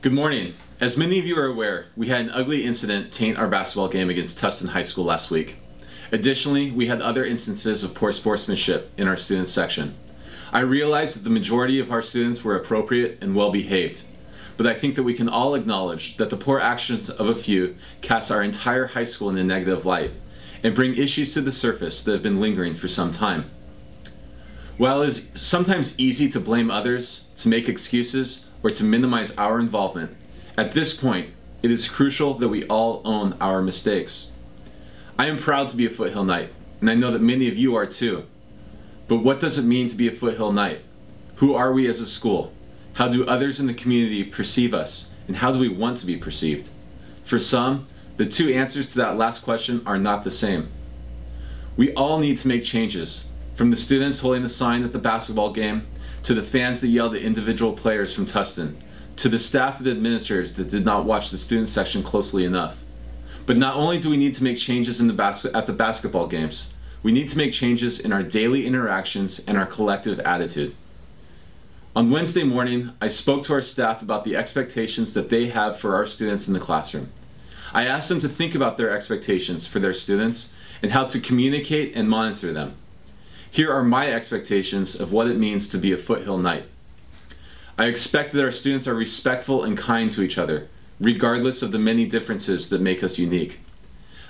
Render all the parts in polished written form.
Good morning. As many of you are aware, we had an ugly incident taint our basketball game against Tustin High School last week. Additionally, we had other instances of poor sportsmanship in our students section. I realize that the majority of our students were appropriate and well behaved, but I think that we can all acknowledge that the poor actions of a few cast our entire high school in a negative light and bring issues to the surface that have been lingering for some time. While it is sometimes easy to blame others, to make excuses, or to minimize our involvement, at this point, it is crucial that we all own our mistakes. I am proud to be a Foothill Knight, and I know that many of you are too. But what does it mean to be a Foothill Knight? Who are we as a school? How do others in the community perceive us? And how do we want to be perceived? For some, the two answers to that last question are not the same. We all need to make changes, from the students holding the sign at the basketball game, to the fans that yelled at individual players from Tustin, to the staff and administrators that did not watch the student section closely enough. But not only do we need to make changes at the basketball games, we need to make changes in our daily interactions and our collective attitude. On Wednesday morning, I spoke to our staff about the expectations that they have for our students in the classroom. I asked them to think about their expectations for their students and how to communicate and monitor them. Here are my expectations of what it means to be a Foothill Knight. I expect that our students are respectful and kind to each other, regardless of the many differences that make us unique.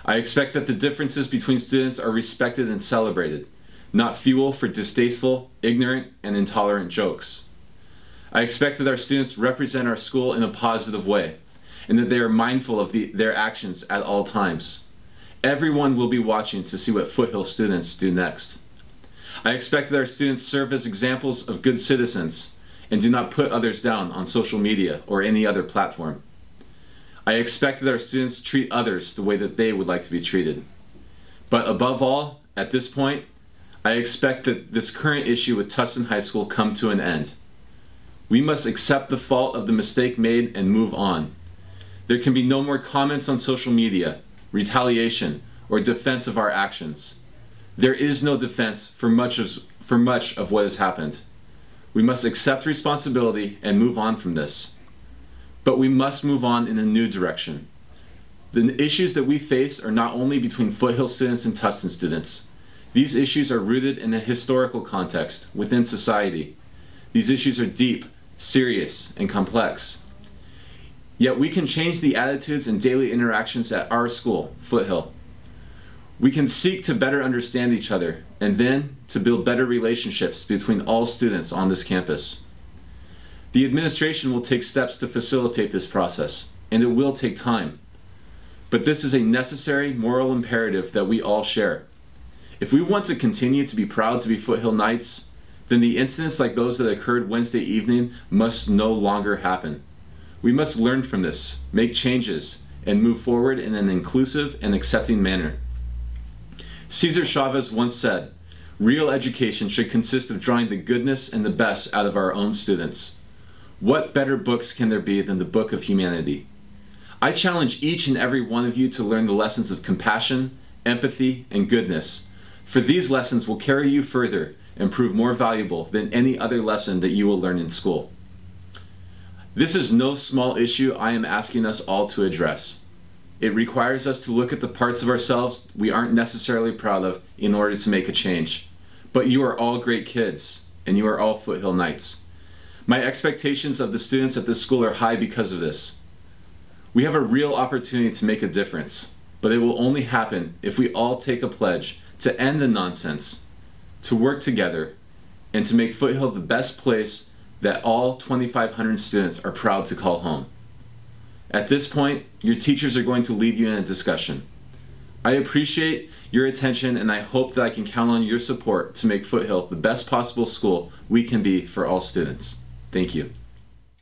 I expect that the differences between students are respected and celebrated, not fuel for distasteful, ignorant, and intolerant jokes. I expect that our students represent our school in a positive way, and that they are mindful of their actions at all times. Everyone will be watching to see what Foothill students do next. I expect that our students serve as examples of good citizens and do not put others down on social media or any other platform. I expect that our students treat others the way that they would like to be treated. But above all, at this point, I expect that this current issue with Tustin High School come to an end. We must accept the fault of the mistake made and move on. There can be no more comments on social media, retaliation, or defense of our actions. There is no defense for much of what has happened. We must accept responsibility and move on from this. But we must move on in a new direction. The issues that we face are not only between Foothill students and Tustin students. These issues are rooted in a historical context within society. These issues are deep, serious, and complex. Yet we can change the attitudes and daily interactions at our school, Foothill. We can seek to better understand each other and then to build better relationships between all students on this campus. The administration will take steps to facilitate this process, and it will take time. But this is a necessary moral imperative that we all share. If we want to continue to be proud to be Foothill Knights, then the incidents like those that occurred Wednesday evening must no longer happen. We must learn from this, make changes, and move forward in an inclusive and accepting manner. Cesar Chavez once said, "Real education should consist of drawing the goodness and the best out of our own students." What better books can there be than the Book of Humanity? I challenge each and every one of you to learn the lessons of compassion, empathy, and goodness, for these lessons will carry you further and prove more valuable than any other lesson that you will learn in school. This is no small issue I am asking us all to address. It requires us to look at the parts of ourselves we aren't necessarily proud of in order to make a change. But you are all great kids, and you are all Foothill Knights. My expectations of the students at this school are high because of this. We have a real opportunity to make a difference, but it will only happen if we all take a pledge to end the nonsense, to work together, and to make Foothill the best place that all 2,500 students are proud to call home. At this point, your teachers are going to lead you in a discussion. I appreciate your attention, and I hope that I can count on your support to make Foothill the best possible school we can be for all students. Thank you.